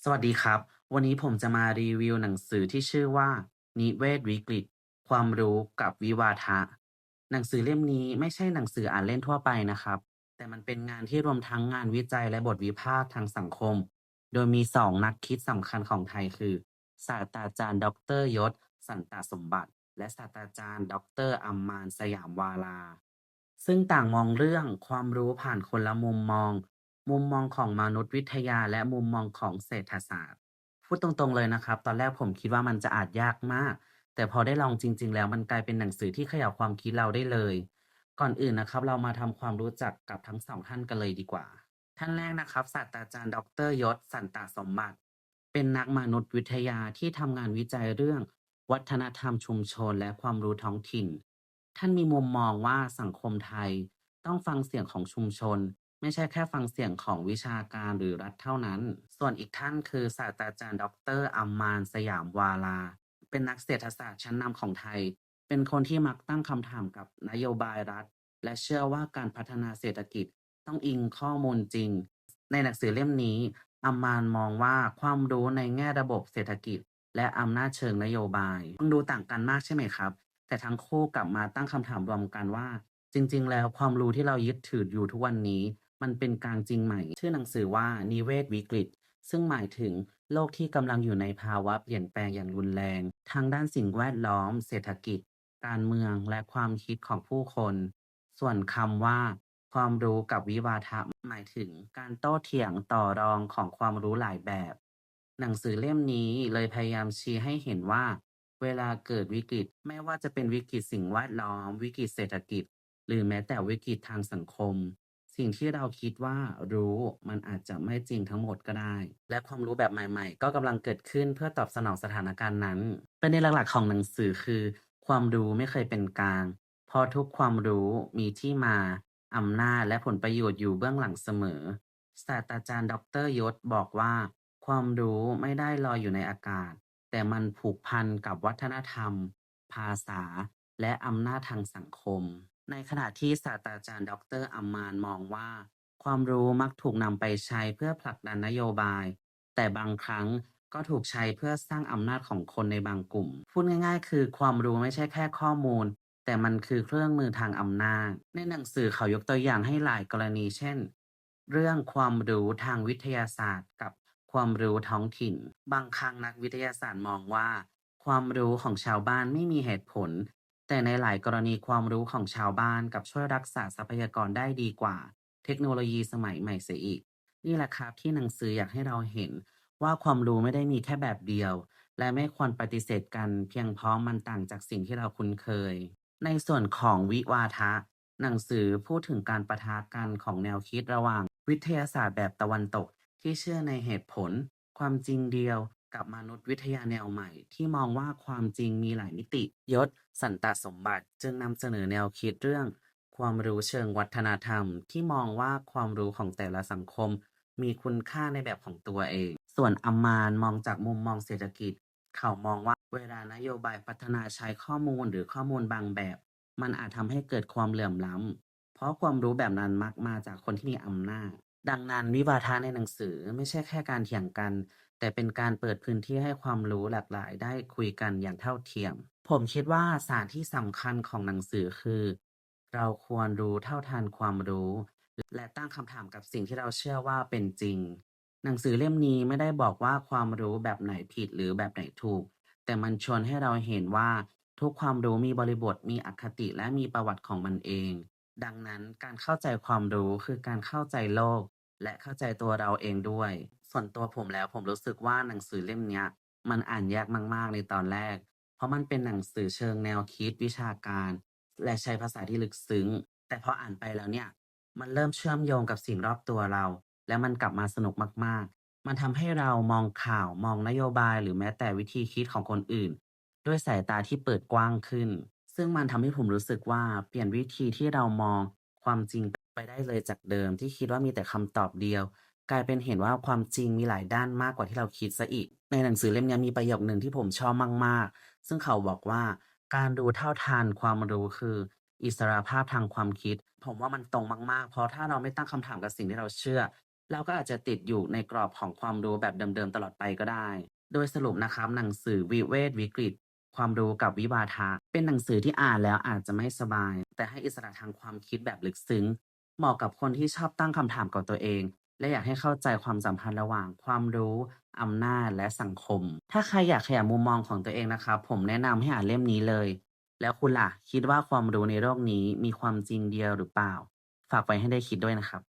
สวัสดีครับวันนี้ผมจะมารีวิวหนังสือที่ชื่อว่านิเวศวิกฤตความรู้กับวิวาทะหนังสือเล่มนี้ไม่ใช่หนังสืออ่านเล่นทั่วไปนะครับแต่มันเป็นงานที่รวมทั้งงานวิจัยและบทวิพากษ์ทางสังคมโดยมี2นักคิดสำคัญของไทยคือศาสตราจารย์ดอกเตอรยศสันตสมบัติและศาสตราจารย์ดอกเตอรอัมมานสยามวาลาซึ่งต่างมองเรื่องความรู้ผ่านคนละมุมมอง มุมมองของมนุษยวิทยาและมุมมองของเศรษฐศาสตร์พูดตรงๆเลยนะครับตอนแรกผมคิดว่ามันจะอ่านยากมากแต่พอได้ลองจริงๆแล้วมันกลายเป็นหนังสือที่เขย่าความคิดเราได้เลยก่อนอื่นนะครับเรามาทำความรู้จักกับทั้ง2ท่านกันเลยดีกว่าท่านแรกนะครับศาสตราจารย์ดอกเตอรยศสันตสมบัติเป็นนักมนุษยวิทยาที่ทำงานวิจัยเรื่องวัฒนธรรมชุมชนและความรู้ท้องถิ่นท่านมีมุมมองว่าสังคมไทยต้องฟังเสียงของชุมชน ไม่ใช่แค่ฟังเสียงของวิชาการหรือรัฐเท่านั้น ส่วนอีกท่านคือศาสตราจารย์ดอกเตอรอัมมานสยามวาลา เป็นนักเศรษฐศาสตร์ชั้นนำของไทย เป็นคนที่มักตั้งคำถามกับนโยบายรัฐ และเชื่อว่าการพัฒนาเศรษฐกิจต้องอิงข้อมูลจริง ในหนังสือเล่มนี้อัมมานมองว่าความรู้ในแง่ระบบเศรษฐกิจและอำนาจเชิงนโยบายฟังดูต่างกันมากใช่ไหมครับ แต่ทั้งคู่กลับมาตั้งคำถามรวมกันว่าจริงๆแล้วความรู้ที่เรายึดถืออยู่ทุกวันนี้มันเป็นกลางจริงไหมชื่อหนังสือว่านิเวศวิกฤตซึ่งหมายถึงโลกที่กำลังอยู่ในภาวะเปลี่ยนแปลงอย่างรุนแรงทางด้านสิ่งแวดล้อมเศรษฐกิจการเมืองและความคิดของผู้คนส่วนคำว่าความรู้กับวิวาทะหมายถึงการโต้เถียงต่อรองของความรู้หลายแบบ หนังสือเล่มนี้เลยพยายามชี้ให้เห็นว่าเวลาเกิดวิกฤตไม่ว่าจะเป็นวิกฤตสิ่งแวดล้อมวิกฤตเศรษฐกิจหรือแม้แต่วิกฤตทางสังคมสิ่งที่เราคิดว่ารู้มันอาจจะไม่จริงทั้งหมดก็ได้และความรู้แบบใหม่ๆก็กำลังเกิดขึ้นเพื่อตอบสนองสถานการณ์นั้นประเด็นหลักๆของหนังสือคือความรู้ไม่เคยเป็นกลางเพราะทุกความรู้มีที่มาอำนาจและผลประโยชน์อยู่เบื้องหลังเสมอ ศาสตราจารย์ดอกเตอรยศบอกว่าความรู้ไม่ได้ลอยอยู่ในอากาศแต่มันผูกพันกับวัฒนธรรมภาษาและอำนาจทางสังคมในขณะที่ศาสตราจารย์ดอกเตอรอัมมานมองว่าความรู้มักถูกนำไปใช้เพื่อผลักดันนโยบายแต่บางครั้งก็ถูกใช้เพื่อสร้างอำนาจของคนในบางกลุ่มพูดง่ายๆคือความรู้ไม่ใช่แค่ข้อมูลแต่มันคือเครื่องมือทางอำนาจในหนังสือเขายกตัวอย่างให้หลายกรณีเช่น เรื่องความรู้ทางวิทยาศาสตร์กับความรู้ท้องถิ่นบางครั้งนักวิทยาศาสตร์มองว่าความรู้ของชาวบ้านไม่มีเหตุผลแต่ในหลายกรณีความรู้ของชาวบ้านกับช่วยรักษาทรัพยากรได้ดีกว่าเทคโนโลยีสมัยใหม่เสียอีกนี่แหละครับที่หนังสืออยากให้เราเห็นว่าความรู้ไม่ได้มีแค่แบบเดียวและไม่ควรปฏิเสธกันเพียงเพราะมันต่างจากสิ่งที่เราคุ้นเคยในส่วนของวิวาทะ หนังสือพูดถึงการปะทะกันของแนวคิดระหว่างวิทยาศาสตร์แบบตะวันตกที่เชื่อในเหตุผลความจริงเดียวกับมนุษยวิทยาแนวใหม่ที่มองว่าความจริงมีหลายมิติยศสันตสมบัติจึงนำเสนอแนวคิดเรื่องความรู้เชิงวัฒนธรรมที่มองว่าความรู้ของแต่ละสังคมมีคุณค่าในแบบของตัวเองส่วนอัมมานมองจากมุมมองเศรษฐกิจเขามองว่าเวลานโยบายพัฒนาใช้ข้อมูลหรือข้อมูลบางแบบ มันอาจทำให้เกิดความเหลื่อมล้ำ เพราะความรู้แบบนั้นมักมาจากคนที่มีอำนาจ ดังนั้นวิวาทะในหนังสือไม่ใช่แค่การเถียงกัน แต่เป็นการเปิดพื้นที่ให้ความรู้หลากหลายได้คุยกันอย่างเท่าเทียม ผมคิดว่าสารที่สำคัญของหนังสือคือเราควรรู้เท่าทันความรู้ และตั้งคำถามกับสิ่งที่เราเชื่อว่าเป็นจริง หนังสือเล่มนี้ไม่ได้บอกว่าความรู้แบบไหนผิดหรือแบบไหนถูก แต่มันชวนให้เราเห็นว่าทุกความรู้มีบริบทมีอคติและมีประวัติของมันเอง ดังนั้นการเข้าใจความรู้คือการเข้าใจโลกและเข้าใจตัวเราเองด้วย ส่วนตัวผมแล้วผมรู้สึกว่าหนังสือเล่มเนี้ยมันอ่านยากมากๆในตอนแรก เพราะมันเป็นหนังสือเชิงแนวคิดวิชาการและใช้ภาษาที่ลึกซึ้งแต่พออ่านไปแล้วเนี่ยมันเริ่มเชื่อมโยงกับสิ่งรอบตัวเราและมันกลับมาสนุกมากๆ มันทำให้เรามองข่าวมองนโยบายหรือแม้แต่วิธีคิดของคนอื่นด้วยสายตาที่เปิดกว้างขึ้นซึ่งมันทำให้ผมรู้สึกว่าเปลี่ยนวิธีที่เรามองความจริงไปได้เลยจากเดิมที่คิดว่ามีแต่คำตอบเดียวกลายเป็นเห็นว่าความจริงมีหลายด้านมากกว่าที่เราคิดเสียอีกในหนังสือเล่มนี้มีประโยคหนึ่งที่ผมชอบมากๆซึ่งเขาบอกว่าการรู้เท่าทันความรู้คืออิสรภาพทางความคิดผมว่ามันตรงมากๆเพราะถ้าเราไม่ตั้งคำถามกับสิ่งที่เราเชื่อ เราก็อาจจะติดอยู่ในกรอบของความรู้แบบเดิมๆตลอดไปก็ได้ โดยสรุปนะครับหนังสือวิเวทวิกฤตความรู้กับวิวาทะเป็นหนังสือที่อ่านแล้วอาจจะไม่สบายแต่ให้อิสระทางความคิดแบบลึกซึ้งเหมาะกับคนที่ชอบตั้งคำถามกับตัวเองและอยากให้เข้าใจความสัมพันธ์ระหว่างความรู้อำนาจและสังคมถ้าใครอยากขยายมุมมองของตัวเองนะครับผมแนะนำให้อ่านเล่มนี้เลยแล้วคุณล่ะคิดว่าความรู้ในโลกนี้มีความจริงเดียวหรือเปล่าฝากไว้ให้ได้คิดด้วยนะครับ